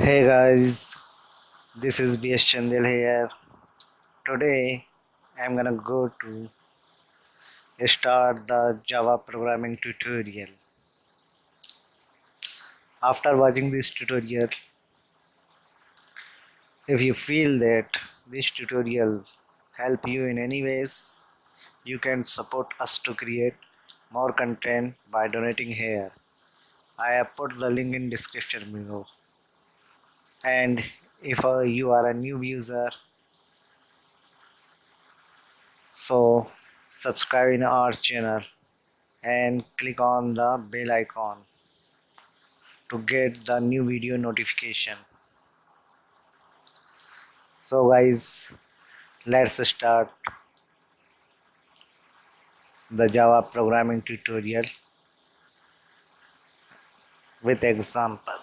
Hey guys, this is BS Chandil here. Today I'm gonna go to start the Java programming tutorial. After watching this tutorial, if you feel that this tutorial help you in any ways, you can support us to create more content by donating here. I have put the link in description below. And if you are a new user, so subscribe in our channel and click on the bell icon to get the new video notification. So guys, let's start the Java programming tutorial with example.